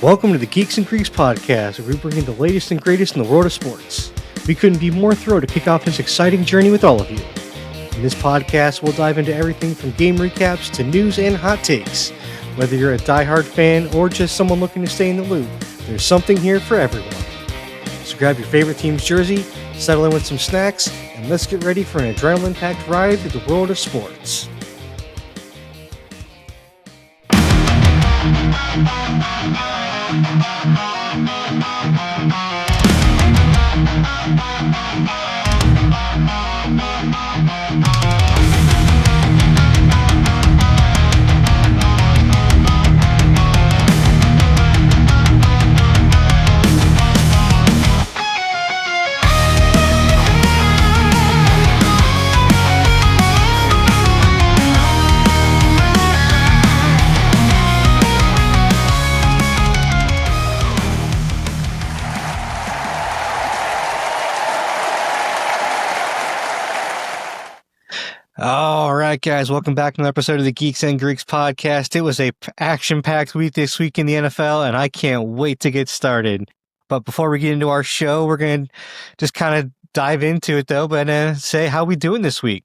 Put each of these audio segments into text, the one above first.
Welcome to the Geeks and Greeks podcast, where we bring in the latest and greatest in the world of sports. We couldn't be more thrilled to kick off this exciting journey with all of you. In this podcast, we'll dive into everything from game recaps to news and hot takes. Whether you're a diehard fan or just someone looking to stay in the loop, there's something here for everyone. So grab your favorite team's jersey, settle in with some snacks, and let's get ready for an adrenaline-packed ride through the world of sports. All right, guys, welcome back to another episode of the Geeks and Greeks podcast. It was a action-packed week this week in the NFL, and I can't wait to get started. But before we get into our show, we're going to just kind of dive into it, though, but say how we doing this week.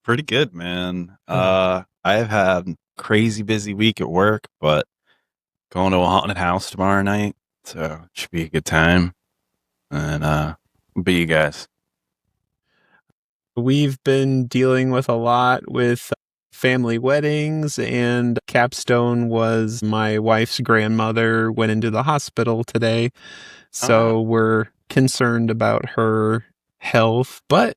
Pretty good, man. I've had a crazy busy week at work, but going to a haunted house tomorrow night, so it should be a good time. And what about you guys? We've been dealing with a lot with family weddings, and capstone was my wife's grandmother went into the hospital today. So we're concerned about her health, but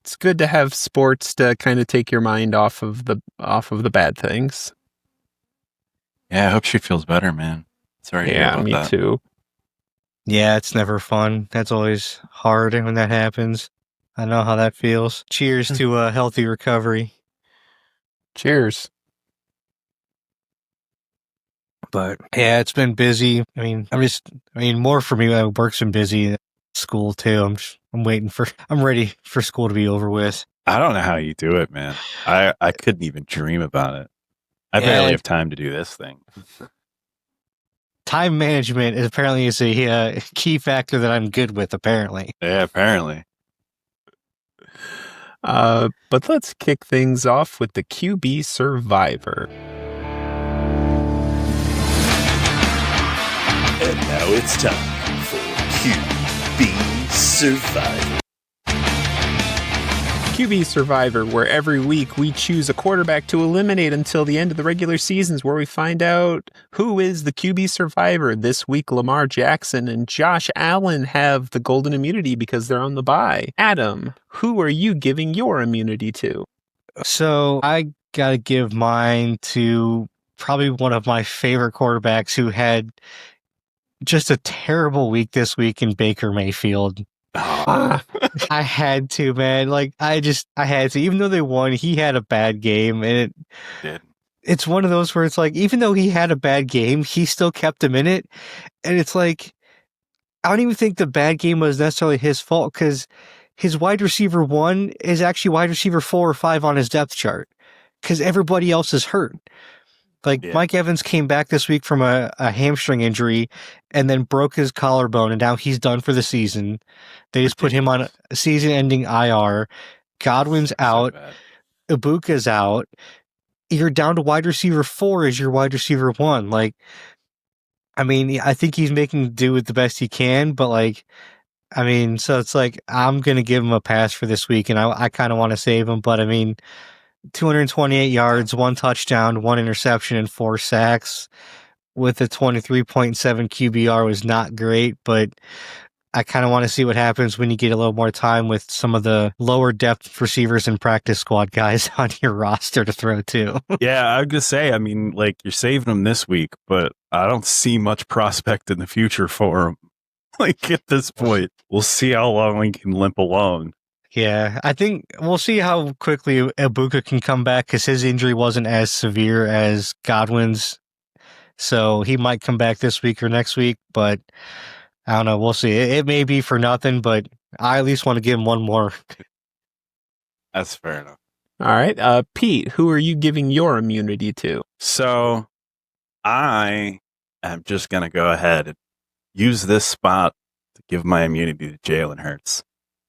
it's good to have sports to kind of take your mind off of the bad things. Yeah, I hope she feels better, man. Sorry to hear about me that. too. Yeah, it's never fun. That's always hard when that happens. I know how that feels. Cheers to a healthy recovery. Cheers. But yeah, it's been busy. More for me. Work's been busy. School too. I'm ready for school to be over with. I don't know how you do it, man. I couldn't even dream about it. I barely have time to do this thing. Time management is apparently a key factor that I'm good with, apparently. Yeah, apparently. But let's kick things off with the QB Survivor. And now it's time for QB Survivor. QB Survivor, where every week we choose a quarterback to eliminate until the end of the regular seasons, where we find out who is the QB Survivor. This week, Lamar Jackson and Josh Allen have the golden immunity because they're on the bye. Adam, who are you giving your immunity to? So I got to give mine to probably one of my favorite quarterbacks who had just a terrible week this week in Baker Mayfield. I had to, man. I had to. Even though they won, he had a bad game, and it's one of those where it's like, even though he had a bad game, he still kept him in it, and it's like, I don't even think the bad game was necessarily his fault, because his wide receiver 1 is actually wide receiver 4 or 5 on his depth chart, because everybody else is hurt. Mike Evans came back this week from a hamstring injury and then broke his collarbone, and now he's done for the season. They just put him on a season-ending IR. Godwin's out. Ibuka's out. You're down to wide receiver 4 as your wide receiver 1. I think he's making do with the best he can, but so it's like, I'm going to give him a pass for this week, and I kind of want to save him, but 228 yards, 1 touchdown, 1 interception, and 4 sacks with a 23.7 QBR was not great, but I kind of want to see what happens when you get a little more time with some of the lower depth receivers and practice squad guys on your roster to throw to. Yeah, I was going to say, you're saving them this week, but I don't see much prospect in the future for them. At this point, we'll see how long we can limp along. Yeah, I think we'll see how quickly Ibuka can come back, because his injury wasn't as severe as Godwin's. So he might come back this week or next week, but I don't know. We'll see. It may be for nothing, but I at least want to give him one more. That's fair enough. All right. Pete, who are you giving your immunity to? So I am just going to go ahead and use this spot to give my immunity to Jalen Hurts.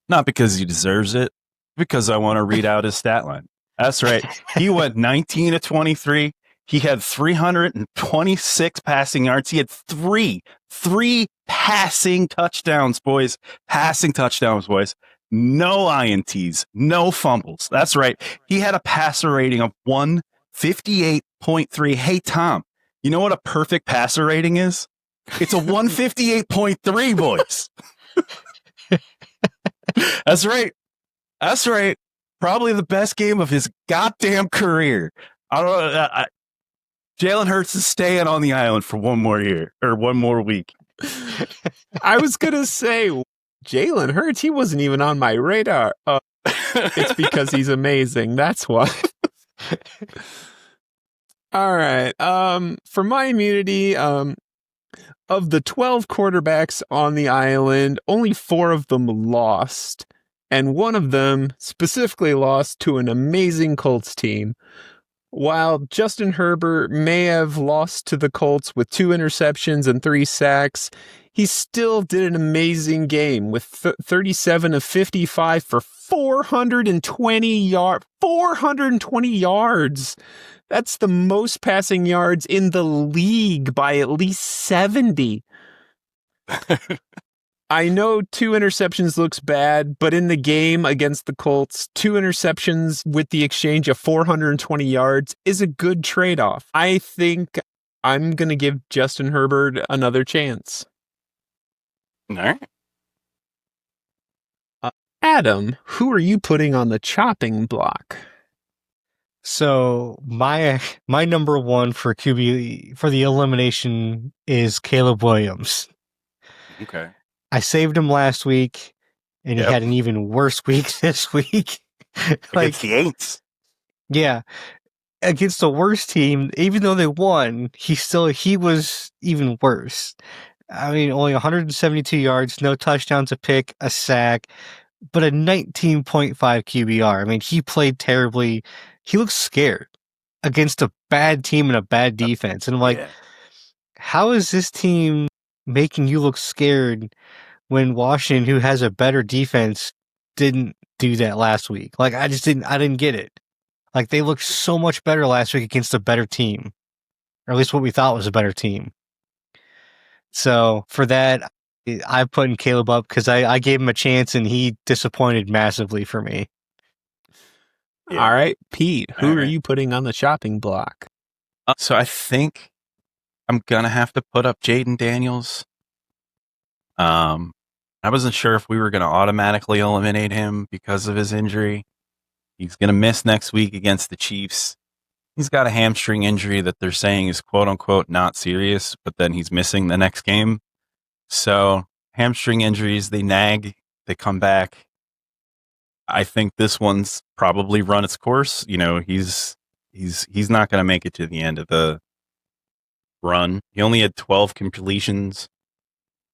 Not because he deserves it, because I want to read out his stat line. That's right. He went 19 to 23. He had 326 passing yards. He had three passing touchdowns, boys. Passing touchdowns, boys. No INTs, no fumbles. That's right. He had a passer rating of 158.3. Hey, Tom, you know what a perfect passer rating is? It's a 158.3, boys. That's right. That's right. Probably the best game of his goddamn career. I don't know. Jalen Hurts is staying on the island for one more year or one more week. I was going to say, Jalen Hurts, he wasn't even on my radar. It's because he's amazing. That's why. All right. For my immunity, of the 12 quarterbacks on the island, only 4 of them lost. And one of them specifically lost to an amazing Colts team. While Justin Herbert may have lost to the Colts with 2 interceptions and 3 sacks, he still did an amazing game with 37 of 55 for 420 yards. That's the most passing yards in the league by at least 70. I know 2 interceptions looks bad, but in the game against the Colts, 2 interceptions with the exchange of 420 yards is a good trade-off. I think I'm going to give Justin Herbert another chance. All right. Adam, who are you putting on the chopping block? So my number one for QB for the elimination is Caleb Williams. Okay. I saved him last week, and he had an even worse week this week. Against the Aints. Yeah, against the worst team, even though they won, he was even worse. I mean, only 172 yards, no touchdowns, a pick, a sack, but a 19.5 QBR. I mean, he played terribly. He looked scared against a bad team and a bad defense. And I'm like, how is this team making you look scared when Washington, who has a better defense, didn't do that last week? Like, I didn't get it. Like, they looked so much better last week against a better team, or at least what we thought was a better team. So for that, I put in Caleb up because I gave him a chance and he disappointed massively for me. Yeah. All right, Pete, who are you putting on the chopping block? So I think I'm going to have to put up Jaden Daniels. I wasn't sure if we were going to automatically eliminate him because of his injury. He's going to miss next week against the Chiefs. He's got a hamstring injury that they're saying is quote unquote not serious, but then he's missing the next game. So hamstring injuries, they nag, they come back. I think this one's probably run its course. You know, he's not going to make it to the end of the run. He only had 12 completions.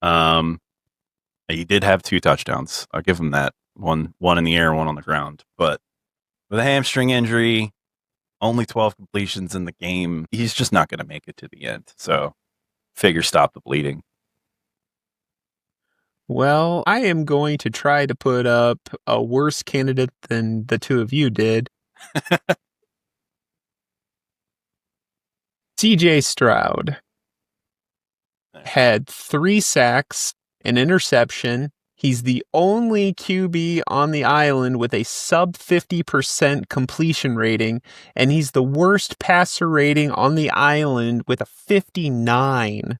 He did have 2 touchdowns. I'll give him that. One in the air, one on the ground. But with a hamstring injury, only 12 completions in the game, he's just not going to make it to the end. So figure stop the bleeding. Well, I am going to try to put up a worse candidate than the 2 of you did. CJ Stroud had 3 sacks, an interception. He's the only QB on the island with a sub 50% completion rating, and he's the worst passer rating on the island with a 59.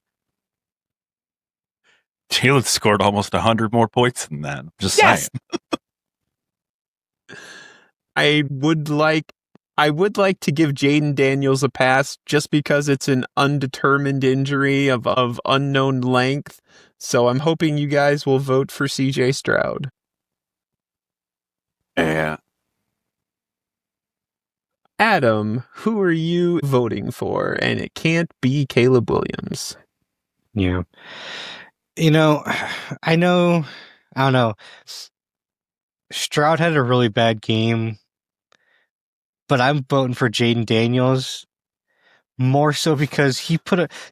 Jalen scored almost 100 more points than that. Just saying. I would like to give Jaden Daniels a pass just because it's an undetermined injury of unknown length. So I'm hoping you guys will vote for CJ Stroud. Yeah. Adam, who are you voting for? And it can't be Caleb Williams. Yeah. You know, I don't know. Stroud had a really bad game, but I'm voting for Jaden Daniels. More so because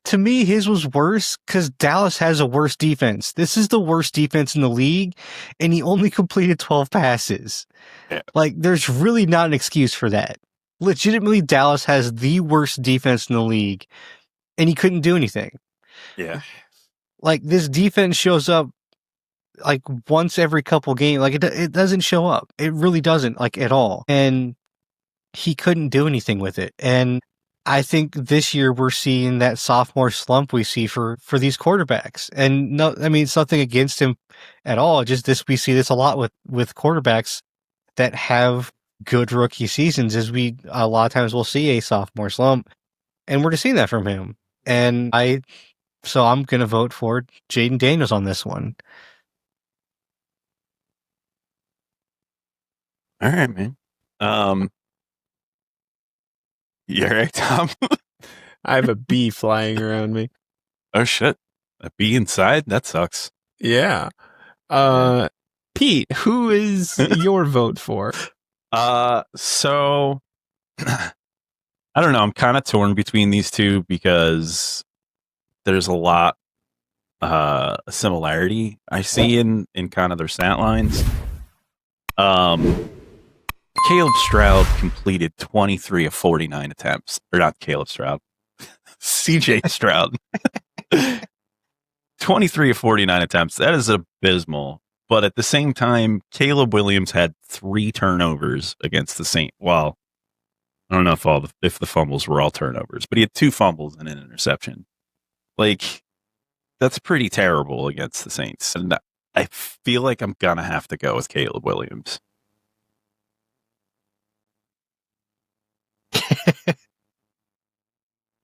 to me, his was worse because Dallas has a worse defense. This is the worst defense in the league, and he only completed 12 passes. Yeah. Like, there's really not an excuse for that. Legitimately, Dallas has the worst defense in the league, and he couldn't do anything. Yeah. Like, this defense shows up like once every couple games. Like, it doesn't show up. It really doesn't, like, at all. And he couldn't do anything with it. And I think this year we're seeing that sophomore slump we see for these quarterbacks. And no, I mean, it's nothing against him at all. Just we see this a lot with quarterbacks that have good rookie seasons, a lot of times we'll see a sophomore slump, and we're just seeing that from him. And so I'm going to vote for Jaden Daniels on this one. All right, man. You all right, Tom? I have a bee flying around me. Oh, shit. A bee inside? That sucks. Yeah. Pete, who is your vote for? So I don't know. I'm kind of torn between these two because there's a lot similarity I see in kind of their stat lines. Caleb Stroud completed 23 of 49 attempts. Or not Caleb Stroud. CJ Stroud. 23 of 49 attempts. That is abysmal. But at the same time, Caleb Williams had 3 turnovers against the Saints. Well, I don't know if the fumbles were all turnovers, but he had 2 fumbles and an interception. Like, that's pretty terrible against the Saints. And I feel like I'm going to have to go with Caleb Williams.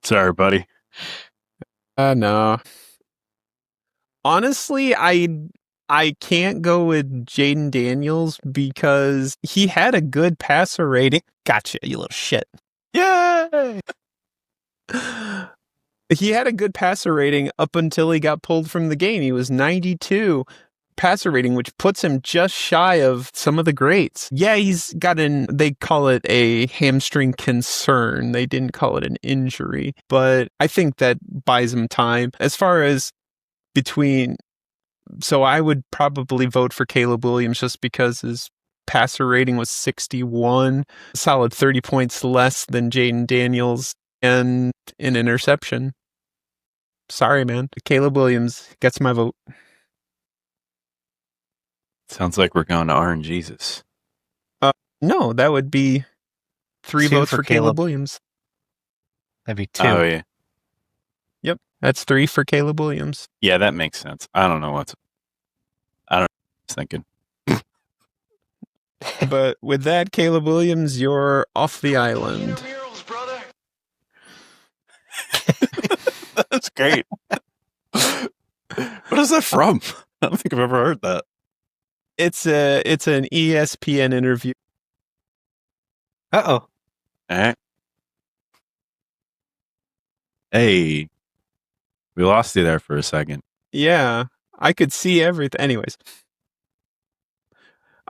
Sorry, buddy. No. Honestly, I can't go with Jaden Daniels because he had a good passer rating. Gotcha, you little shit. Yay! He had a good passer rating up until he got pulled from the game. He was 92 passer rating, which puts him just shy of some of the greats. Yeah, he's got they call it a hamstring concern. They didn't call it an injury, but I think that buys him time. As far as so I would probably vote for Caleb Williams just because his passer rating was 61, solid 30 points less than Jaden Daniels, and an interception. Sorry, man. Caleb Williams gets my vote. Sounds like we're going to RNGesus. No, that would be 3 2 votes for Caleb Williams. That'd be 2. Oh, yeah. Yep, that's 3 for Caleb Williams. Yeah, that makes sense. I don't know what I was thinking. But with that, Caleb Williams, you're off the island. That's great. What is that from? I don't think I've ever heard that. It's an ESPN interview. Uh-oh. All right. Hey, we lost you there for a second. Yeah, I could see everything. Anyways.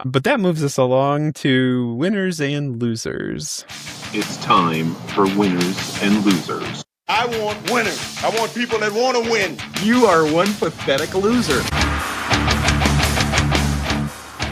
But that moves us along to winners and losers. It's time for winners and losers. I want winners. I want people that want to win. You are one pathetic loser.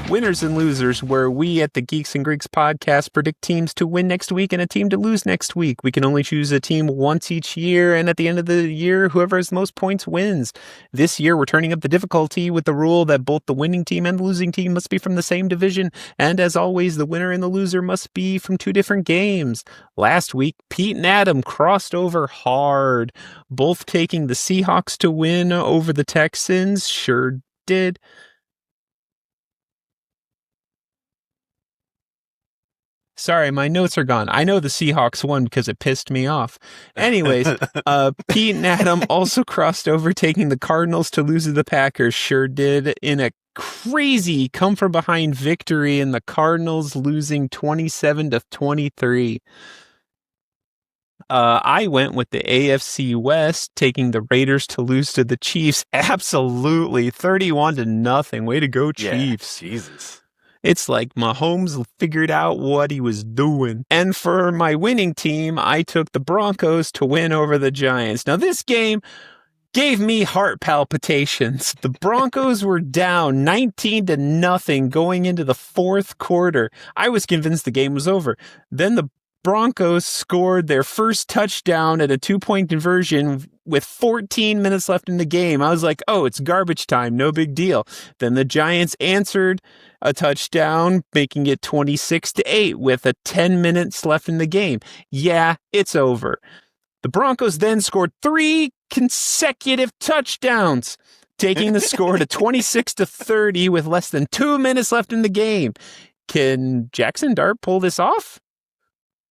Winners and losers, where we at the Geeks and Greeks podcast predict teams to win next week and a team to lose next week. We can only choose a team once each year, and at the end of the year, whoever has the most points wins. This year, we're turning up the difficulty with the rule that both the winning team and the losing team must be from the same division, and as always, the winner and the loser must be from 2 different games. Last week, Pete and Adam crossed over hard, both taking the Seahawks to win over the Texans. Sure did. Sorry, my notes are gone. I know the Seahawks won because it pissed me off. Anyways, Pete and Adam also crossed over, taking the Cardinals to lose to the Packers. Sure did, in a crazy come-from-behind victory, and the Cardinals losing 27-23. I went with the AFC West, taking the Raiders to lose to the Chiefs. Absolutely, 31-0. Way to go, Chiefs. Yeah, Jesus. It's like Mahomes figured out what he was doing. And for my winning team, I took the Broncos to win over the Giants. Now, this game gave me heart palpitations. The Broncos were down 19-0 going into the fourth quarter. I was convinced the game was over. Then the Broncos scored their first touchdown at a 2-point conversion with 14 minutes left in the game. I was like, oh, it's garbage time. No big deal. Then the Giants answered a touchdown, making it 26-8 with 10 minutes left in the game. Yeah, it's over. The Broncos then scored 3 consecutive touchdowns, taking the score to 26-30 with less than 2 minutes left in the game. Can Jackson Dart pull this off?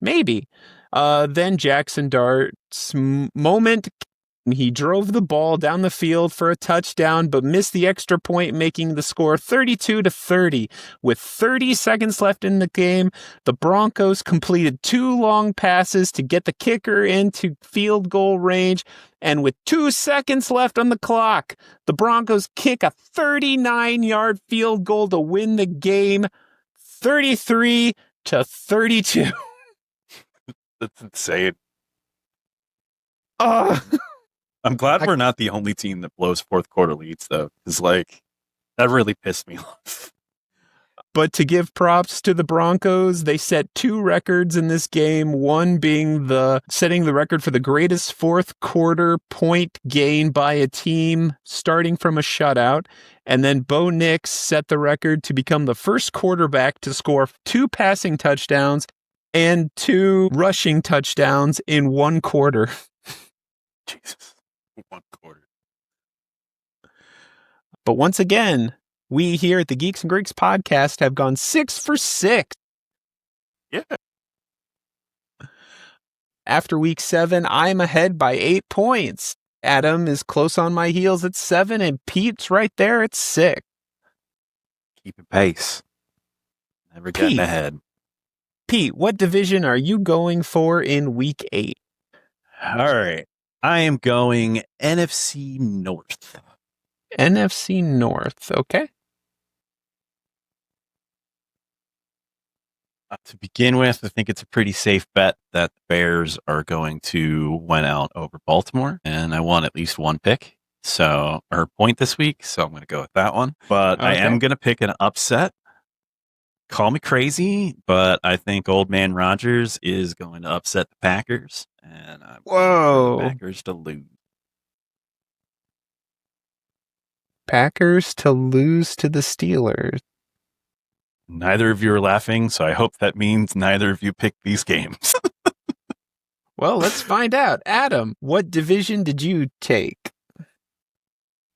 Maybe. Then Jackson Dart's moment, he drove the ball down the field for a touchdown, but missed the extra point, making the score 32-30. With 30 seconds left in the game, the Broncos completed 2 long passes to get the kicker into field goal range, and with 2 seconds left on the clock, the Broncos kick a 39-yard field goal to win the game 33-32. That's insane. Uh, I'm glad we're not the only team that blows fourth quarter leads, though, because that really pissed me off. But to give props to the Broncos, they set 2 records in this game, one being setting the record for the greatest fourth quarter point gain by a team starting from a shutout. And then Bo Nix set the record to become the first quarterback to score 2 passing touchdowns and 2 rushing touchdowns in 1 quarter. Jesus. 1 quarter. But once again, we here at the Geeks and Greeks podcast have gone 6 for 6. Yeah. After week 7, I'm ahead by 8 points. Adam is close on my heels at 7, and Pete's right there at 6. Keep it pace. Never getting ahead. Pete, what division are you going for in week 8? All right. I am going NFC North. NFC North, okay. To begin with, I think it's a pretty safe bet that the Bears are going to win out over Baltimore, and I want at least 1 pick, or point this week, so I'm going to go with that one. But I am going to pick an upset. Call me crazy, but I think Old Man Rodgers is going to upset the Packers, and I'm going the Packers to lose. Packers to lose to the Steelers. Neither of you are laughing, so I hope that means neither of you picked these games. Well, let's find out. Adam, what division did you take?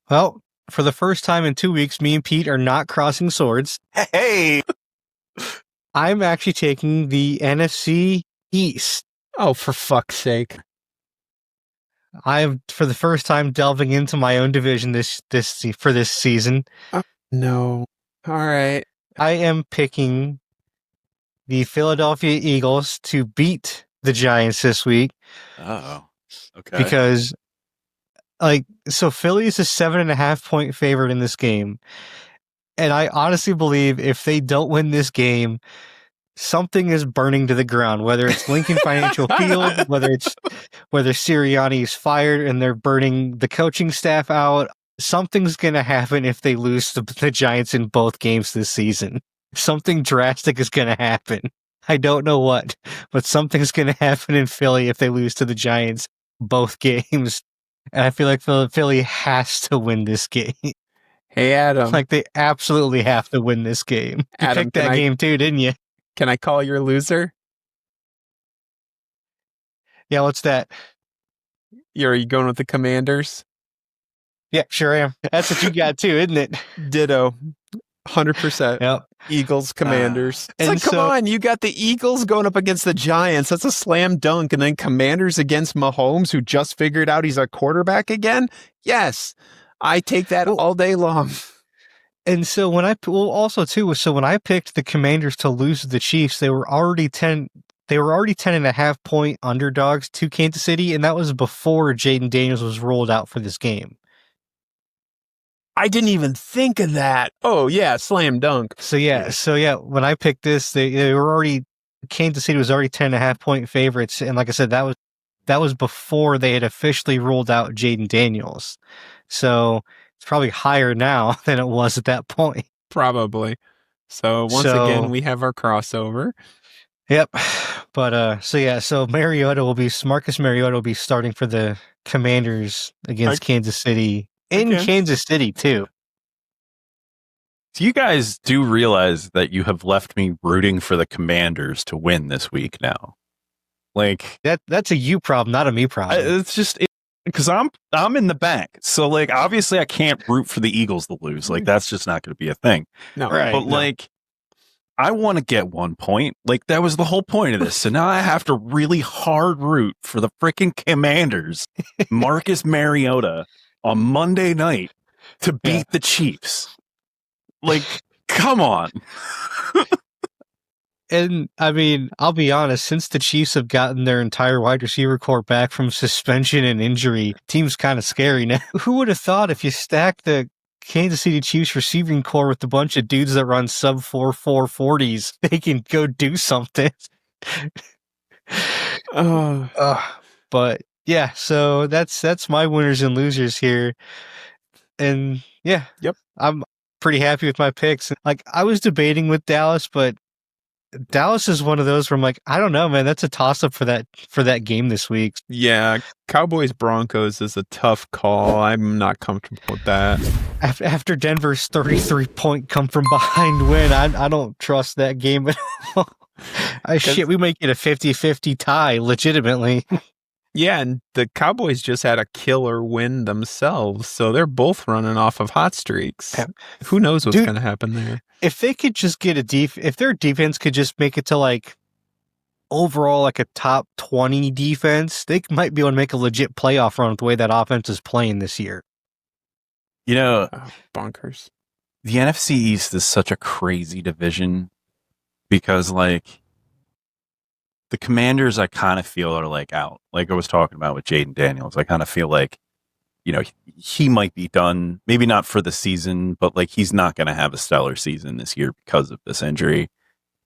Well, for the first time in 2 weeks, me and Pete are not crossing swords. Hey! I'm actually taking the NFC East. Oh, for fuck's sake. I'm, for the first time, delving into my own division for this season. No. All right. I am picking the Philadelphia Eagles to beat the Giants this week. Oh, okay. Because, Philly is a 7.5 point favorite in this game. And I honestly believe if they don't win this game, something is burning to the ground, whether it's Lincoln Financial Field, whether Sirianni is fired and they're burning the coaching staff out. Something's going to happen if they lose to the Giants in both games this season. Something drastic is going to happen. I don't know what, but something's going to happen in Philly if they lose to the Giants both games. And I feel like Philly has to win this game. Hey, Adam. They absolutely have to win this game. You Adam, picked that game too, didn't you? Can I call your loser? Yeah, what's that? Are you going with the Commanders? Yeah, sure am. That's what you got too, isn't it? Ditto. 100%. Yep. Eagles, Commanders. And come on, you got the Eagles going up against the Giants. That's a slam dunk. And then Commanders against Mahomes, who just figured out he's a quarterback again. Yes, I take that all day long. And so when I picked the Commanders to lose to the Chiefs, they were already 10.5 point underdogs to Kansas City, and that was before Jaden Daniels was rolled out for this game. I didn't even think of that. Oh yeah, slam dunk. So yeah, when I picked this, they were already, Kansas City was already 10.5-point favorites, and like I said, that was before they had officially ruled out Jaden Daniels. So it's probably higher now than it was at that point. Probably. So once again, we have our crossover. Yep. But so Marcus Mariota will be starting for the Commanders against Kansas City in Kansas City too. So you guys do realize that you have left me rooting for the Commanders to win this week now. Like that's a you problem, not a me problem. It's just because I'm in the back. So like obviously I can't root for the Eagles to lose. Like that's just not going to be a thing. No, right. But like I want to get 1 point. Like that was the whole point of this. So now I have to really hard root for the freaking Commanders, Marcus Mariota on Monday night to beat the Chiefs. Like, come on. And I mean, I'll be honest, since the Chiefs have gotten their entire wide receiver core back from suspension and injury, team's kind of scary now. Who would have thought if you stack the Kansas City Chiefs receiving core with a bunch of dudes that run sub 4.4 40s, they can go do something. But yeah, so that's my winners and losers here. And yeah, yep, I'm pretty happy with my picks. Like I was debating with Dallas, but Dallas is one of those where I'm like, I don't know, man. That's a toss-up for that game this week. Yeah, Cowboys-Broncos is a tough call. I'm not comfortable with that. After Denver's 33-point come-from-behind win, I don't trust that game at all. We might get a 50-50 tie, legitimately. Yeah, and the Cowboys just had a killer win themselves, so they're both running off of hot streaks. Who knows what's going to happen there? If they could just get if their defense could just make it to like overall like a top 20 defense, they might be able to make a legit playoff run with the way that offense is playing this year. You know, bonkers. The NFC East is such a crazy division because like the Commanders, I kind of feel are like out. Like I was talking about with Jaden Daniels, I kind of feel like, you know, he might be done. Maybe not for the season, but like he's not going to have a stellar season this year because of this injury.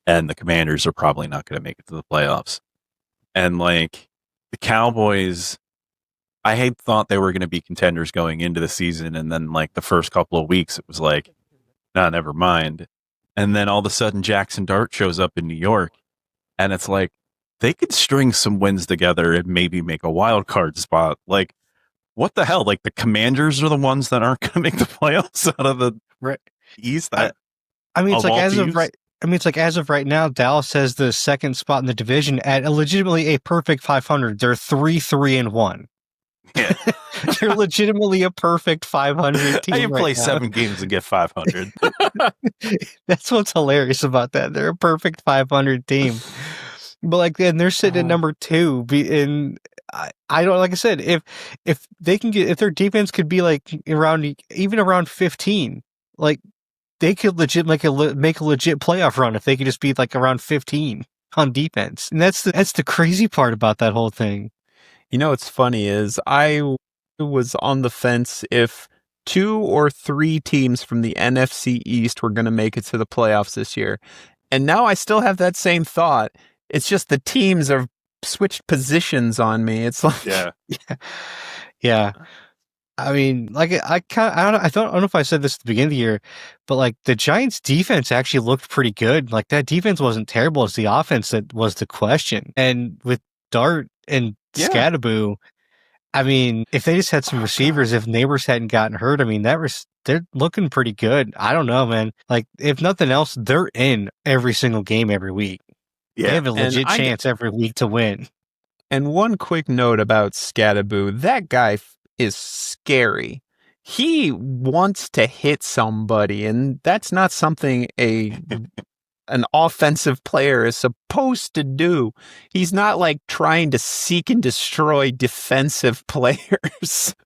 And the Commanders are probably not going to make it to the playoffs. And like the Cowboys, I had thought they were going to be contenders going into the season. And then like the first couple of weeks, it was like, nah, never mind. And then all of a sudden Jackson Dart shows up in New York and it's like, they could string some wins together and maybe make a wild card spot. Like, what the hell? Like, the Commanders are the ones that aren't going to make the playoffs out of the East. I mean, it's like as of right now, Dallas has the second spot in the division at legitimately a perfect 500. They're 3-3-1. Yeah. They're legitimately a perfect 500 team. How you play now. 7 games and get 500? That's what's hilarious about that. They're a perfect 500 team. But like, and they're sitting at number 2. And I don't, like I said, if they can get, if their defense could be like around 15, like they could legit make a legit playoff run if they could just be like around 15 on defense. And that's the crazy part about that whole thing. You know what's funny is I was on the fence if 2 or 3 teams from the NFC East were going to make it to the playoffs this year. And now I still have that same thought. It's just the teams have switched positions on me. It's like, yeah. I mean, like I don't know if I said this at the beginning of the year, but like the Giants' defense actually looked pretty good. Like that defense wasn't terrible. It's the offense that was the question. And with Dart and Scadaboo, I mean, if they just had some receivers, if Neighbors hadn't gotten hurt, I mean, they're looking pretty good. I don't know, man. Like if nothing else, they're in every single game every week. Yeah, they have a legit chance every week to win. And one quick note about Scadaboo, that guy is scary. He wants to hit somebody, and that's not something an offensive player is supposed to do. He's not like trying to seek and destroy defensive players.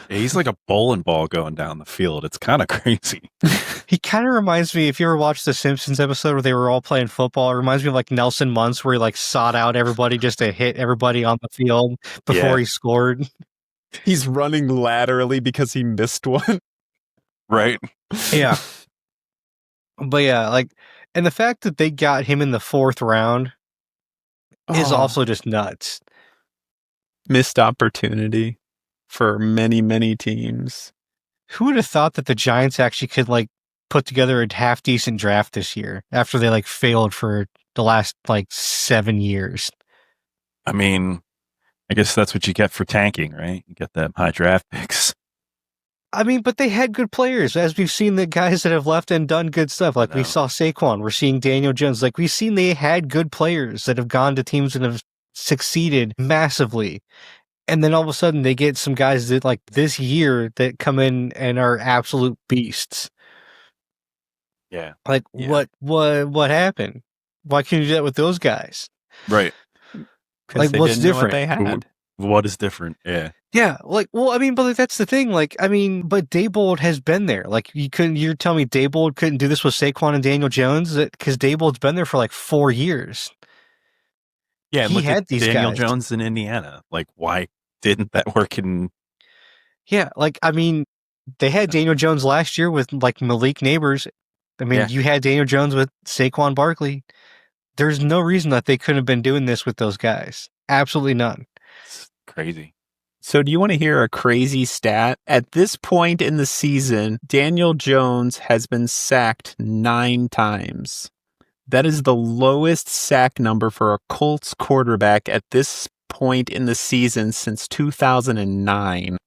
He's like a bowling ball going down the field. It's kind of crazy. He kind of reminds me, if you ever watched the Simpsons episode where they were all playing football, it reminds me of like Nelson Muntz, where he like sought out everybody just to hit everybody on the field before he scored. He's running laterally because he missed one. Right? Yeah. But yeah, like, and the fact that they got him in the 4th round is Oh, also just nuts. missed opportunity for many, many teams. Who would have thought that the Giants actually could like put together a half decent draft this year after they like failed for the last like 7 years? I mean, I guess that's what you get for tanking, right? You get them high draft picks. I mean, but they had good players, as we've seen the guys that have left and done good stuff. Like we No. saw Saquon, we're seeing Daniel Jones. Like we've seen they had good players that have gone to teams and have succeeded massively. And then all of a sudden they get some guys that like this year that come in and are absolute beasts. Yeah. Like Yeah. what happened? Why can't you do that with those guys? Right. Because Like, they what's didn't know what different? they had. What is different? Yeah. Yeah, like, well, I mean, but like, that's the thing. Like, I mean, but Daboll has been there. Like, you're telling me Daboll couldn't do this with Saquon and Daniel Jones? Because Daboll's been there for like 4 years. Yeah. And He look had at these Daniel guys. Jones in Indiana. Like, why didn't that work in? Yeah, like, I mean, they had Daniel Jones last year with like Malik Neighbors. I mean, Yeah. you had Daniel Jones with Saquon Barkley. There's no reason that they couldn't have been doing this with those guys. Absolutely none. It's crazy. So do you want to hear a crazy stat? At this point in the season, Daniel Jones has been sacked 9 times. That is the lowest sack number for a Colts quarterback at this point in the season since 2009.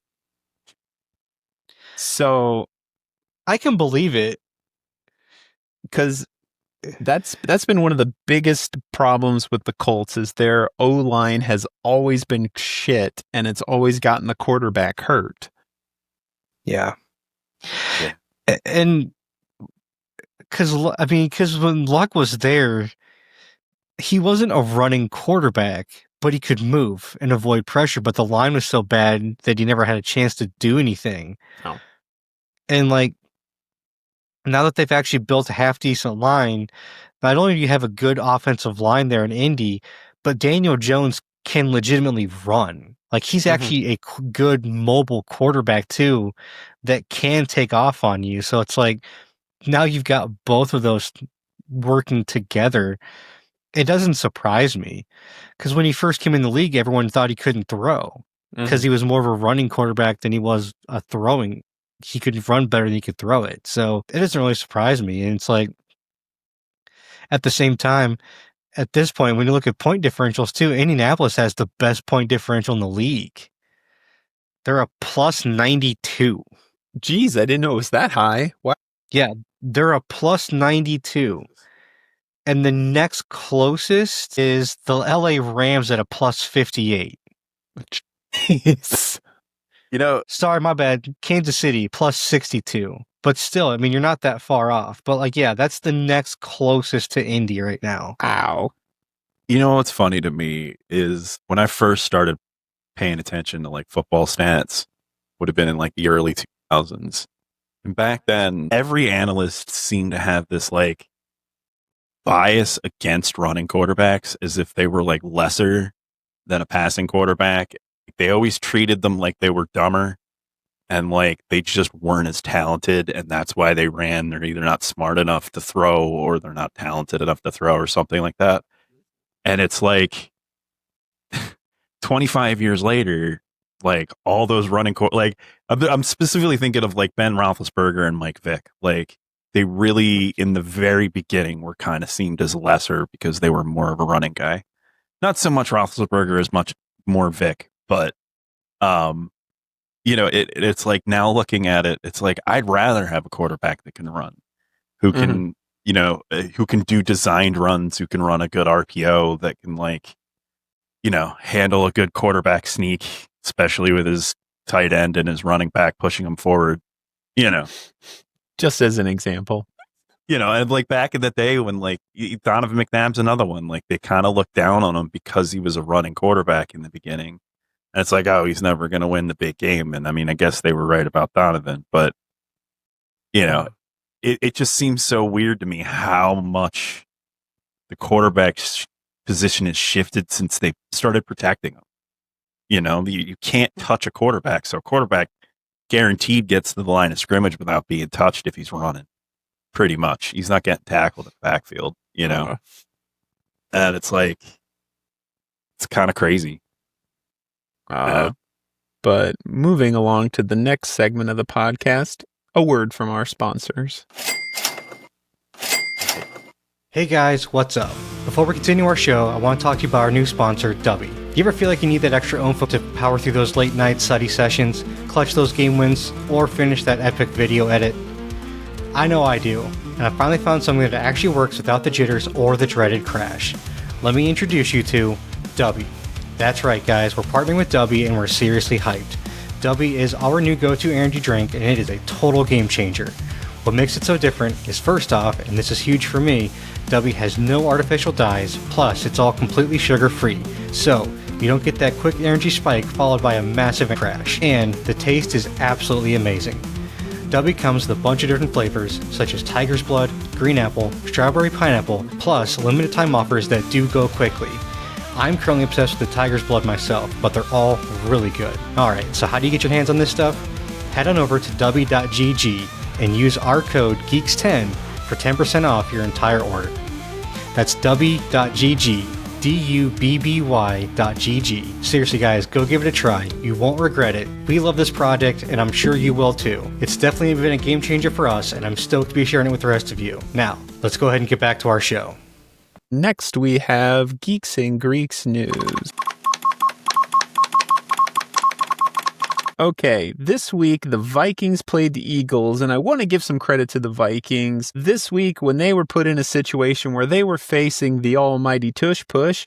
So, I can believe it. because that's been one of the biggest problems with the Colts is their O-line has always been shit and it's always gotten the quarterback hurt. Yeah. Yeah. And because when Luck was there, he wasn't a running quarterback, but he could move and avoid pressure. But the line was so bad that he never had a chance to do anything. Oh. And like, now that they've actually built a half decent line, not only do you have a good offensive line there in Indy, but Daniel Jones can legitimately run. Like he's actually a good mobile quarterback too, that can take off on you. So it's like now you've got both of those working together. It doesn't surprise me because when he first came in the league, everyone thought he couldn't throw because he was more of a running quarterback than he was a throwing. He could run better than he could throw it. So it doesn't really surprise me. And it's like, at the same time, at this point, when you look at point differentials too, Indianapolis has the best point differential in the league. They're a plus 92. Geez, I didn't know it was that high. What? Yeah, they're a plus 92. And the next closest is the LA Rams at a plus 58. Jeez. You know, Sorry, my bad. Kansas City plus 62. But still, I mean, you're not that far off. But like, yeah, that's the next closest to Indy right now. Ow. you know what's funny to me is when I first started paying attention to like football stats, would have been in like the early 2000s. And back then, every analyst seemed to have this like bias against running quarterbacks as if they were like lesser than a passing quarterback. They always treated them like they were dumber and like they just weren't as talented. And that's why they ran. They're either not smart enough to throw or they're not talented enough to throw or something like that. And it's like 25 years later, like all those running, like I'm specifically thinking of like Ben Roethlisberger and Mike Vick. Like they really, in the very beginning, were kind of seemed as lesser because they were more of a running guy. Not so much Roethlisberger as much more Vick, but you know, it's like now looking at it, it's like I'd rather have a quarterback that can run, who can, you know, who can do designed runs, who can run a good RPO, that can like, you know, handle a good quarterback sneak, especially with his tight end and his running back pushing him forward, you know. Just as an example. You know, and like back in the day when like Donovan McNabb's another one, like they kind of looked down on him because he was a running quarterback in the beginning. And it's like, oh, he's never going to win the big game. And I mean, I guess they were right about Donovan, but you know, it just seems so weird to me how much the quarterback's position has shifted since they started protecting him. You know, you can't touch a quarterback. So a quarterback guaranteed gets to the line of scrimmage without being touched if he's running. Pretty much. He's not getting tackled in the backfield, you know? And it's like, it's kind of crazy. But moving along to the next segment of the podcast, a word from our sponsors. Hey guys, what's up? Before we continue our show, I want to talk to you about our new sponsor, Dubby. You ever feel like you need that extra oomph to power through those late night study sessions, clutch those game wins, or finish that epic video edit? I know I do, and I finally found something that actually works without the jitters or the dreaded crash. Let me introduce you to Dubby. That's right guys, we're partnering with Dubby and we're seriously hyped. Dubby is our new go-to energy drink and it is a total game changer. What makes it so different is first off, and this is huge for me, Dubby has no artificial dyes, plus it's all completely sugar-free. So, you don't get that quick energy spike followed by a massive crash. And the taste is absolutely amazing. Dubby comes with a bunch of different flavors, such as Tiger's Blood, Green Apple, Strawberry Pineapple, plus limited time offers that do go quickly. I'm currently obsessed with the Tiger's Blood myself, but they're all really good. Alright, so how do you get your hands on this stuff? Head on over to dubby.gg and use our code GEEKS10 for 10% off your entire order. That's dubby.gg, dubby.gg. Seriously guys, go give it a try. You won't regret it. We love this product and I'm sure you will too. It's definitely been a game changer for us and I'm stoked to be sharing it with the rest of you. Now, let's go ahead and get back to our show. Next, we have Geeks and Greeks news. Okay, this week the Vikings played the Eagles, and I want to give some credit to the Vikings. This week, when they were put in a situation where they were facing the almighty tush push,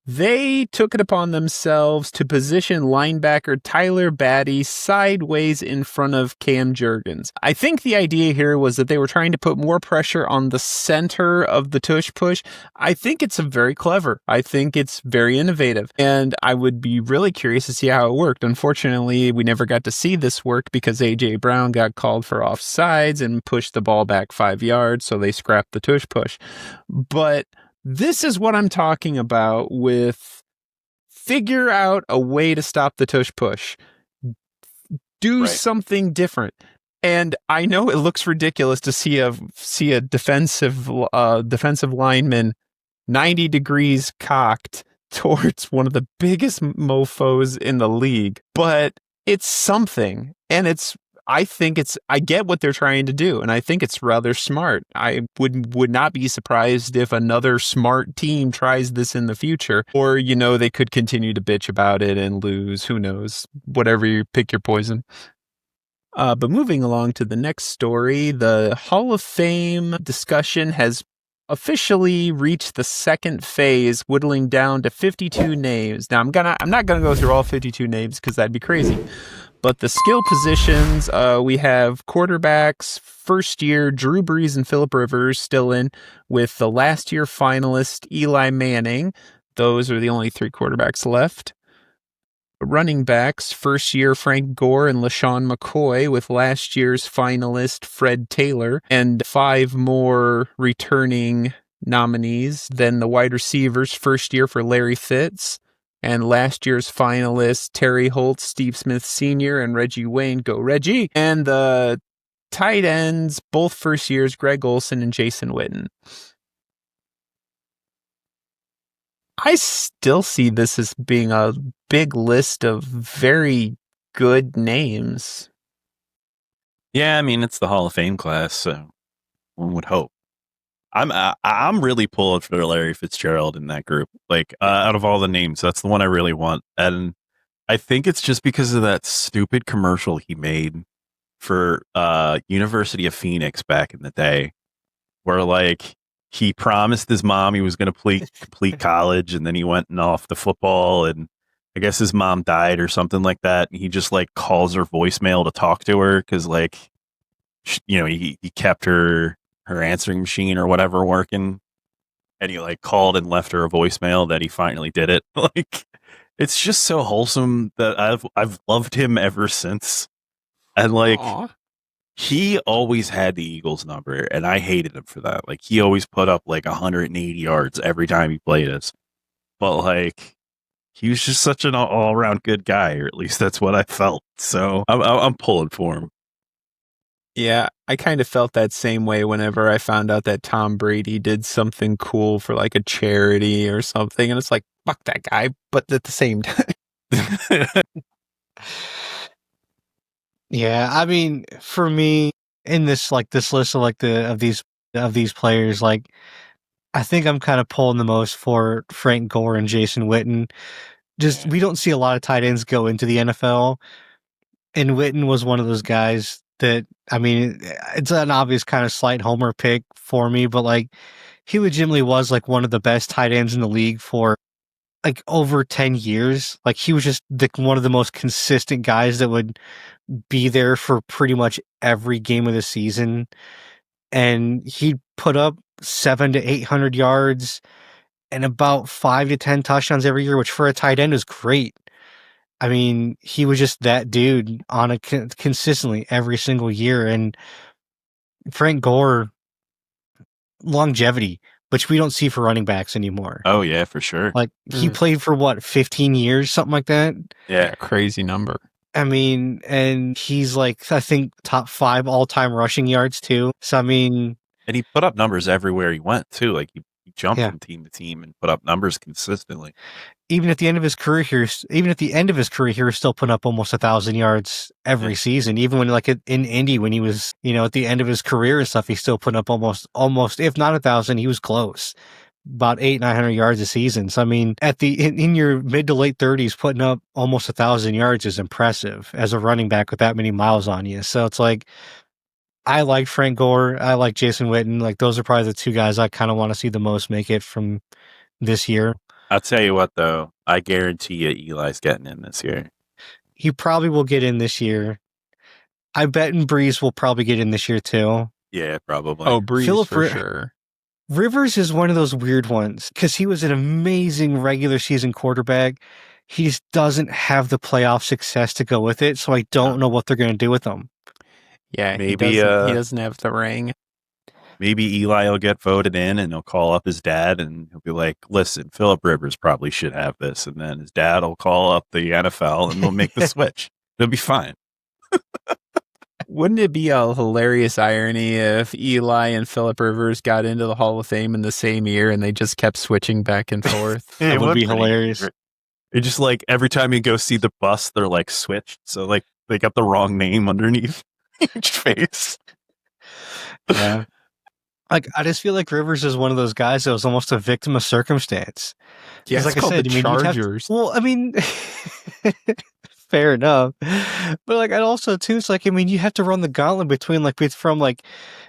they took it upon themselves to position linebacker Tyler Batty sideways in front of Cam Jurgens. I think the idea here was that they were trying to put more pressure on the center of the tush push. I think it's very clever. I think it's very innovative. And I would be really curious to see how it worked. Unfortunately, we never got to see this work because A.J. Brown got called for offsides and pushed the ball back 5 yards, so they scrapped the tush push. But this is what I'm talking about with figure out a way to stop the tush push. Do something different. And I know it looks ridiculous to see a defensive lineman 90 degrees cocked towards one of the biggest mofos in the league, but it's something. And I get what they're trying to do, and I think it's rather smart. I would not be surprised if another smart team tries this in the future, or, they could continue to bitch about it and lose. Who knows? Whatever, you pick your poison. But moving along to the next story, the Hall of Fame discussion has officially reached the second phase, whittling down to 52 names. Now, I'm not gonna go through all 52 names because that'd be crazy. But the skill positions, we have quarterbacks, first year, Drew Brees and Phillip Rivers still in, with the last year finalist, Eli Manning. Those are the only 3 quarterbacks left. Running backs, first year, Frank Gore and LaShawn McCoy, with last year's finalist, Fred Taylor, and 5 more returning nominees. Then the wide receivers, first year for Larry Fitz, and last year's finalists, Terry Holt, Steve Smith Sr., and Reggie Wayne. Go Reggie! And the tight ends, both first years, Greg Olsen and Jason Witten. I still see this as being a big list of very good names. Yeah, I mean, it's the Hall of Fame class, so one would hope. I'm really pulling for Larry Fitzgerald in that group. Like, out of all the names, that's the one I really want. And I think it's just because of that stupid commercial he made for University of Phoenix back in the day, where like he promised his mom he was going to complete college, and then he went and off the football, and I guess his mom died or something like that. And he just like calls her voicemail to talk to her because like, he kept her answering machine or whatever working, and he like called and left her a voicemail that he finally did it. Like, it's just so wholesome that I've loved him ever since. And like, aww, he always had the Eagles number, and I hated him for that. Like, he always put up like 180 yards every time he played us, but like, he was just such an all around good guy, or at least that's what I felt. So I'm pulling for him. Yeah, I kind of felt that same way whenever I found out that Tom Brady did something cool for like a charity or something, and it's like, fuck that guy. But at the same time, Yeah, I mean, for me, in this list of these players, like I think I'm kind of pulling the most for Frank Gore and Jason Witten. Just we don't see a lot of tight ends go into the NFL, and Witten was one of those guys that, I mean, it's an obvious kind of slight homer pick for me, but like he legitimately was like one of the best tight ends in the league for like over 10 years. Like he was just one of the most consistent guys that would be there for pretty much every game of the season. And he'd put up 700 to 800 yards and about 5 to 10 touchdowns every year, which for a tight end is great. I mean, he was just that dude on a consistently every single year. And Frank Gore, longevity, which we don't see for running backs anymore. Oh yeah, for sure. Like he played for what, 15 years, something like that. Yeah, crazy number. I mean, and he's like, I think top 5 all-time rushing yards too. So I mean, and he put up numbers everywhere he went too. Like he jumped from team to team and put up numbers consistently. Even at the end of his career here, he was still putting up almost 1,000 yards every season. Even when like in Indy, when he was, at the end of his career and stuff, he still put up almost, if not 1,000, he was close. About 800-900 yards a season. So I mean, in your mid to late 30s, putting up almost 1,000 yards is impressive as a running back with that many miles on you. So it's like, I like Frank Gore, I like Jason Witten. Like those are probably the two guys I kind of want to see the most make it from this year. I'll tell you what, though, I guarantee you Eli's getting in this year. He probably will get in this year. I bet Breeze will probably get in this year too. Yeah, probably. Oh, Breeze for sure. Rivers is one of those weird ones because he was an amazing regular season quarterback. He just doesn't have the playoff success to go with it, so I don't know what they're going to do with him. Yeah, maybe he doesn't have the ring. Maybe Eli will get voted in and he'll call up his dad and he'll be like, listen, Phillip Rivers probably should have this. And then his dad will call up the NFL and they'll make the switch. It'll be fine. Wouldn't it be a hilarious irony if Eli and Phillip Rivers got into the Hall of Fame in the same year and they just kept switching back and forth? It would be hilarious. It just like every time you go see the bus, they're like switched. So like they got the wrong name underneath each face. Yeah. Like I just feel like Rivers is one of those guys that was almost a victim of circumstance. Yeah, like I said, the Chargers. I mean, fair enough. But like, and also too, it's like, I mean, you have to run the gauntlet between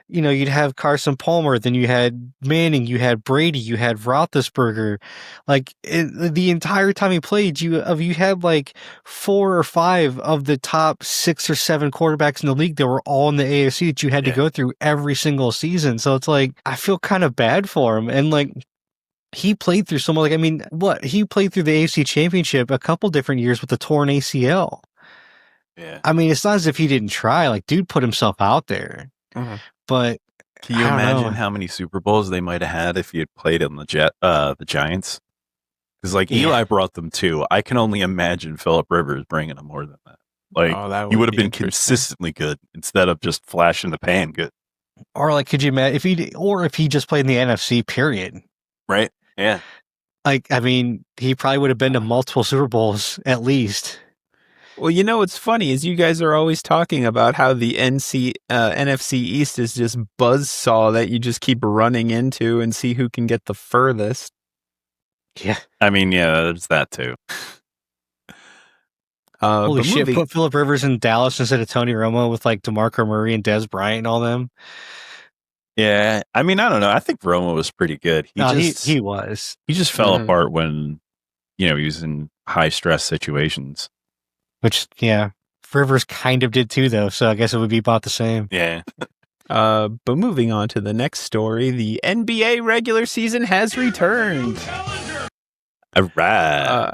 you'd have Carson Palmer, then you had Manning, you had Brady, you had Roethlisberger. Like the entire time he played, you had like 4 or 5 of the top 6 or 7 quarterbacks in the league that were all in the AFC that you had to go through every single season. So it's like, I feel kind of bad for him. And like, he played through he played through the AFC Championship a couple different years with a torn ACL. Yeah. I mean, it's not as if he didn't try. Like, dude put himself out there. Mm-hmm. But can you imagine how many Super Bowls they might have had if he had played in the Giants? Because like Eli brought them 2. I can only imagine Phillip Rivers bringing them more than that. Like he would have been consistently good instead of just flash in the pan good. Or like, could you imagine if he just played in the NFC period? Right. Yeah. Like, I mean, he probably would have been to multiple Super Bowls at least. Well, what's funny is you guys are always talking about how the NFC East is just buzzsaw that you just keep running into and see who can get the furthest. Yeah. I mean, yeah, there's that too. Holy shit, put Phillip Rivers in Dallas instead of Tony Romo with like DeMarco Murray and Dez Bryant and all them. Yeah, I mean, I don't know. I think Romo was pretty good. He was. He just fell apart when, he was in high stress situations. Which, yeah, Rivers kind of did too, though. So I guess it would be about the same. Yeah. But moving on to the next story, the NBA regular season has returned. All right.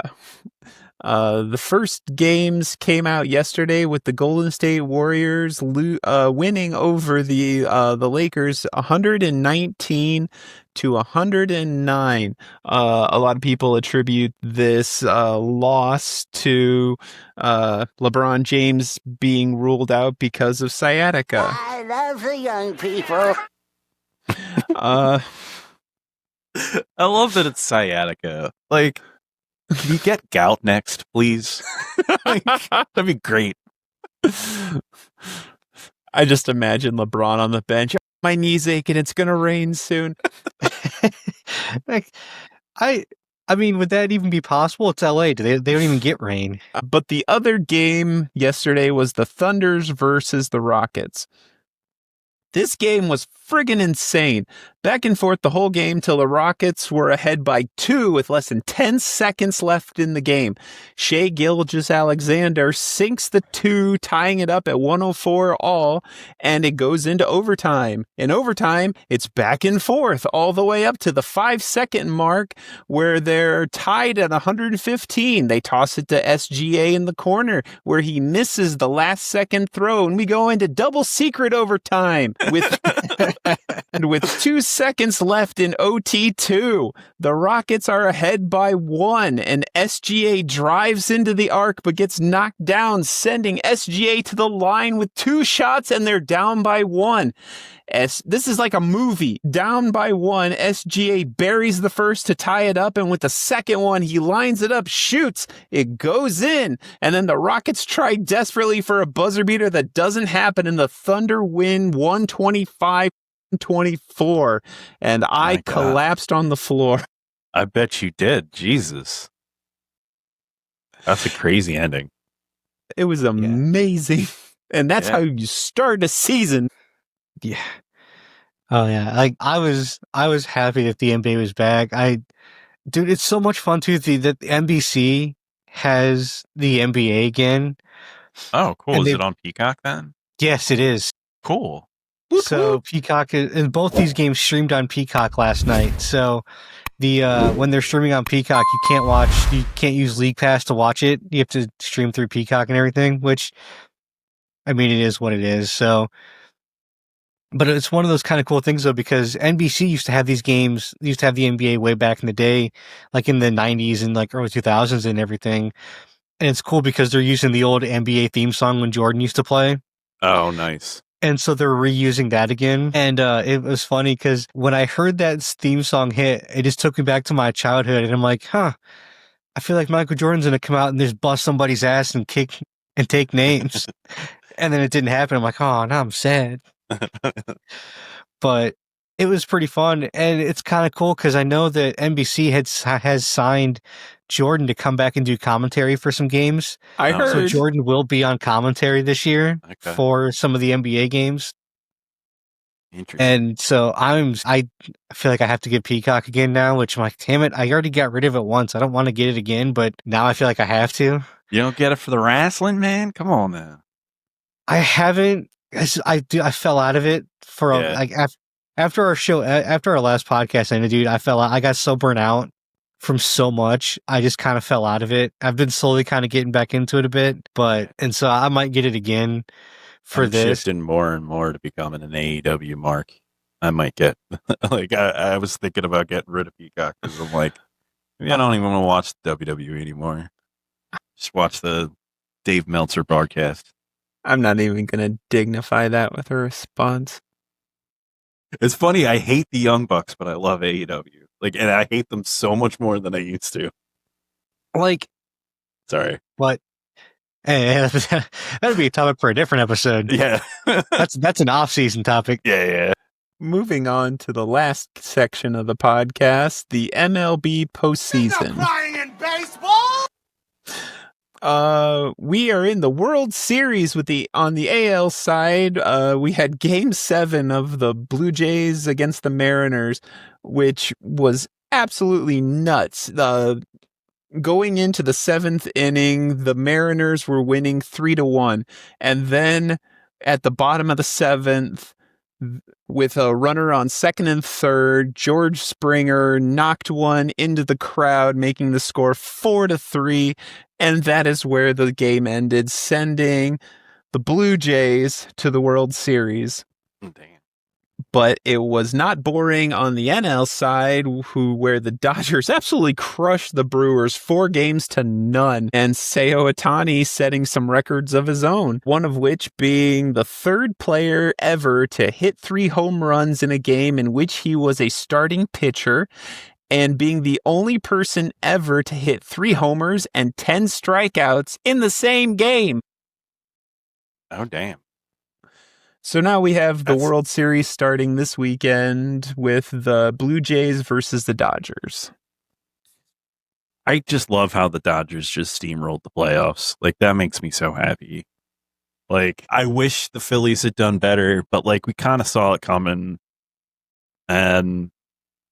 The first games came out yesterday with the Golden State Warriors winning over the Lakers 119-109. A lot of people attribute this loss to LeBron James being ruled out because of sciatica. I love the young people. I love that it's sciatica. Like, can you get gout next, please? Like, that'd be great. I just imagine LeBron on the bench. My knees aching. It's gonna rain soon. Like, I mean, would that even be possible? It's LA. They don't even get rain. But the other game yesterday was the Thunders versus the Rockets. This game was friggin' insane. Back and forth the whole game till the Rockets were ahead by 2 with less than 10 seconds left in the game. Shai Gilgeous-Alexander sinks the 2, tying it up at 104 all, and it goes into overtime. In overtime, it's back and forth all the way up to the 5-second mark where they're tied at 115. They toss it to SGA in the corner where he misses the last second throw, and we go into double secret overtime with and with 2 seconds left in OT2. The Rockets are ahead by 1, and SGA drives into the arc but gets knocked down, sending SGA to the line with 2 shots, and they're down by 1. This is like a movie. Down by 1, SGA buries the first to tie it up, and with the second one, he lines it up, shoots, it goes in, and then the Rockets try desperately for a buzzer beater that doesn't happen, and the Thunder win 125-24, and I collapsed on the floor. I bet you did. Jesus. That's a crazy ending. It was amazing. And that's Yeah. how you start a season. Yeah. Oh yeah. Like I was happy that the NBA was back. Dude, it's so much fun too that the NBC has the NBA again. Oh, cool. And Is it on Peacock then? Yes, it is. Cool. So Peacock and both these games streamed on Peacock last night. So the when they're streaming on Peacock, you can't use League Pass to watch it. You have to stream through Peacock and everything, which I mean it is what it is. So but it's one of those kind of cool things though, because NBC used to have these games, used to have the NBA way back in the day, like in the 90s and like early 2000s and everything. And it's cool because they're using the old NBA theme song when Jordan used to play. Oh, nice. And so they're reusing that again. And it was funny because when I heard that theme song hit, it just took me back to my childhood. And I'm like, I feel like Michael Jordan's going to come out and just bust somebody's ass and kick and take names. And then it didn't happen. I'm like, oh, now I'm sad. But it was pretty fun. And it's kind of cool because I know that NBC has signed Jordan to come back and do commentary for some games. I heard. So Jordan will be on commentary this year for some of the NBA games. Interesting. And so I feel like I have to get Peacock again now, which I'm like, damn it, I already got rid of it once. I don't want to get it again, but now I feel like I have to. You don't get it for the wrestling, man? Come on now. I haven't. I fell out of it for after our show, after our last podcast ended, dude. I got so burnt out from so much. I just kind of fell out of it. I've been slowly kind of getting back into it a bit, and so I might get it again for I'm this. shifting more and more to becoming an AEW mark. I might get like I was thinking about getting rid of Peacock because I'm like, maybe I don't even want to watch WWE anymore. Just watch the Dave Meltzer broadcast. I'm not even going to dignify that with a response. It's funny. I hate the Young Bucks, but I love AEW. Like, and I hate them so much more than I used to. Like, sorry, but hey, that'd be a topic for a different episode. Yeah, that's an off-season topic. Yeah. Moving on to the last section of the podcast, the MLB postseason. Crying in baseball. We are in the World Series on the AL side. We had Game 7 of the Blue Jays against the Mariners, which was absolutely nuts. Going into the 7th inning, the Mariners were winning 3-1, and then at the bottom of the 7th, with a runner on second and third, George Springer knocked one into the crowd, making the score 4-3. And that is where the game ended, sending the Blue Jays to the World Series. Damn. But it was not boring on the NL side, where the Dodgers absolutely crushed the Brewers 4-0, and Seiya Ohtani setting some records of his own, one of which being the third player ever to hit 3 home runs in a game in which he was a starting pitcher, and being the only person ever to hit 3 homers and 10 strikeouts in the same game. Oh, damn. So now we have the World Series starting this weekend with the Blue Jays versus the Dodgers. I just love how the Dodgers just steamrolled the playoffs. Like, that makes me so happy. Like, I wish the Phillies had done better, but like, we kind of saw it coming, and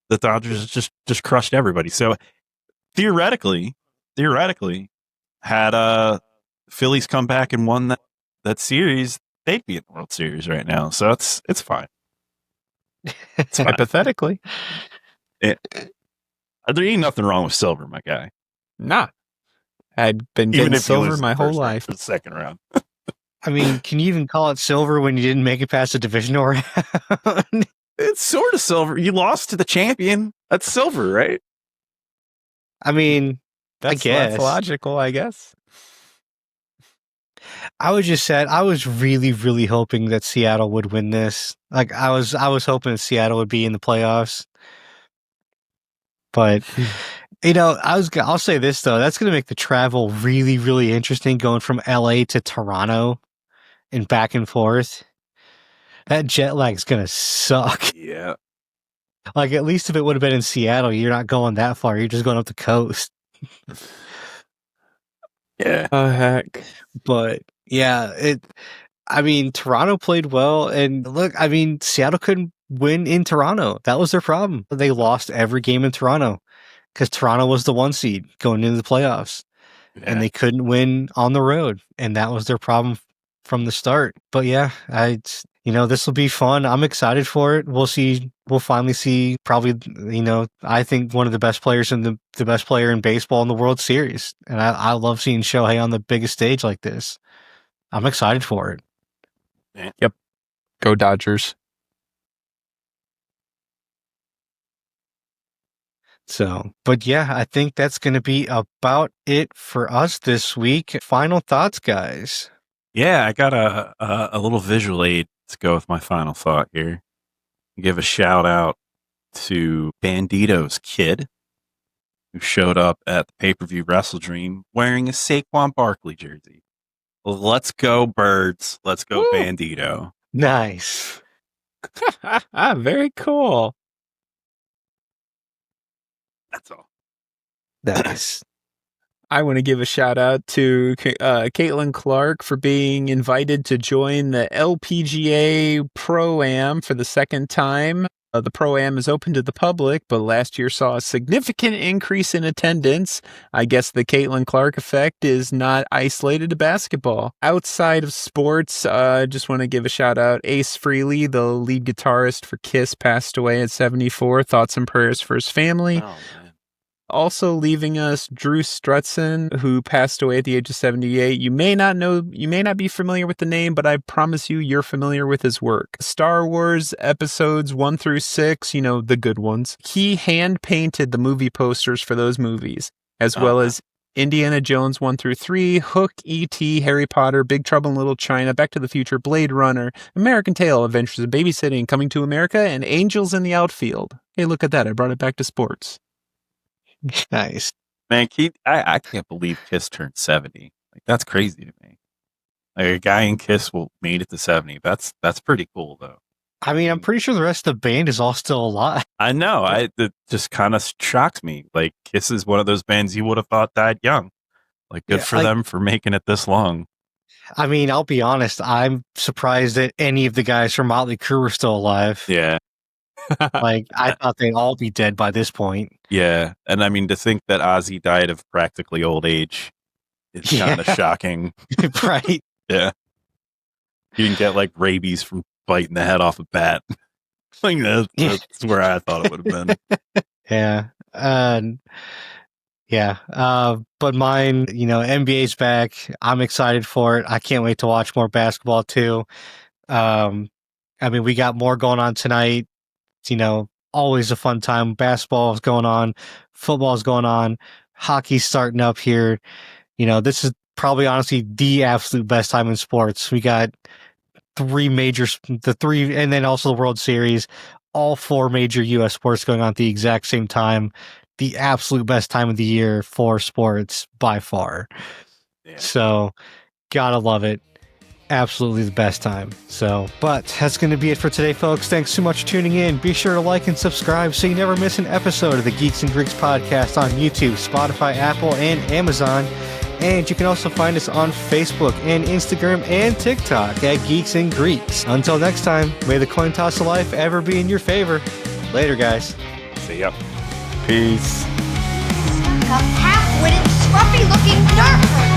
the Dodgers just crushed everybody. So theoretically, had Phillies come back and won that series, they'd be in the World Series right now. So it's fine. It's fine. Hypothetically. There ain't nothing wrong with Silver, my guy. Nah. I'd been Even getting if you Silver lose my the whole first round life. or the second round. I mean, can you even call it silver when you didn't make it past the divisional round? It's sort of silver. You lost to the champion. That's silver, right? I mean, That's guess. logical, I guess. I was just sad. I was really, really hoping that Seattle would win this. Like I was hoping that Seattle would be in the playoffs. But I'll say this though, that's going to make the travel really, really interesting going from LA to Toronto and back and forth. That jet lag is going to suck. Yeah. Like at least if it would have been in Seattle, you're not going that far. You're just going up the coast. Yeah. Oh, heck. But yeah, Toronto played well, and look, Seattle couldn't win in Toronto. That was their problem. They lost every game in Toronto because Toronto was the 1 seed going into the playoffs, and they couldn't win on the road, and that was their problem from the start. But yeah, this will be fun. I'm excited for it. We'll see. We'll finally see probably, I think one of the best players and the best player in baseball in the World Series. And I love seeing Shohei on the biggest stage like this. I'm excited for it. Yep. Go Dodgers. So, but yeah, I think that's going to be about it for us this week. Final thoughts, guys. Yeah, I got a little visual aid to go with my final thought here. Give a shout out to Bandito's kid, who showed up at the pay-per-view Wrestle Dream wearing a Saquon Barkley jersey. Let's go, Birds. Let's go, Woo. Bandito. Nice. Very cool. That's all. Nice. I want to give a shout out to Caitlin Clark for being invited to join the LPGA Pro-Am for the second time. The Pro-Am is open to the public, but last year saw a significant increase in attendance. I guess the Caitlin Clark effect is not isolated to basketball. Outside of sports, just want to give a shout out. Ace Frehley, the lead guitarist for Kiss, passed away at 74. Thoughts and prayers for his family. Oh, man. Also leaving us, Drew Strutson, who passed away at the age of 78. You may not be familiar with the name, but I promise you're familiar with his work. Star Wars episodes 1 through 6, the good ones. He hand-painted the movie posters for those movies, as well as Indiana Jones 1 through 3, Hook, E.T., Harry Potter, Big Trouble in Little China, Back to the Future, Blade Runner, American Tail, Adventures in Babysitting, Coming to America, and Angels in the Outfield. Hey, look at that. I brought it back to sports. Nice. Man, I can't believe Kiss turned 70. Like, that's crazy to me. Like, a guy in Kiss made it to 70. That's pretty cool, though. I'm pretty sure the rest of the band is all still alive. I know. It just kind of shocks me. Like, Kiss is one of those bands you would have thought died young. Like, good for them for making it this long. I'll be honest. I'm surprised that any of the guys from Motley Crue are still alive. Yeah. Like, I thought they'd all be dead by this point. Yeah. And to think that Ozzy died of practically old age is kind of shocking. Right. Yeah. He didn't get like rabies from biting the head off a bat. Like that's where I thought it would have been. Yeah. Yeah. But mine, NBA's back. I'm excited for it. I can't wait to watch more basketball too. We got more going on tonight. Always a fun time. Basketball is going on. Football is going on. Hockey's starting up here. This is probably honestly the absolute best time in sports. We got and then also the World Series, all 4 major U.S. sports going on at the exact same time. The absolute best time of the year for sports by far. Yeah. So, gotta love it. Absolutely the best time. But that's going to be it for today, folks. Thanks so much for tuning in. Be sure to like and subscribe so you never miss an episode of the Geeks and Greeks podcast on YouTube, Spotify, Apple, and Amazon. And you can also find us on Facebook and Instagram and TikTok at Geeks and Greeks. Until next time, may the coin toss of life ever be in your favor. Later, guys. See ya. Peace. A half-witted, scruffy-looking nerd.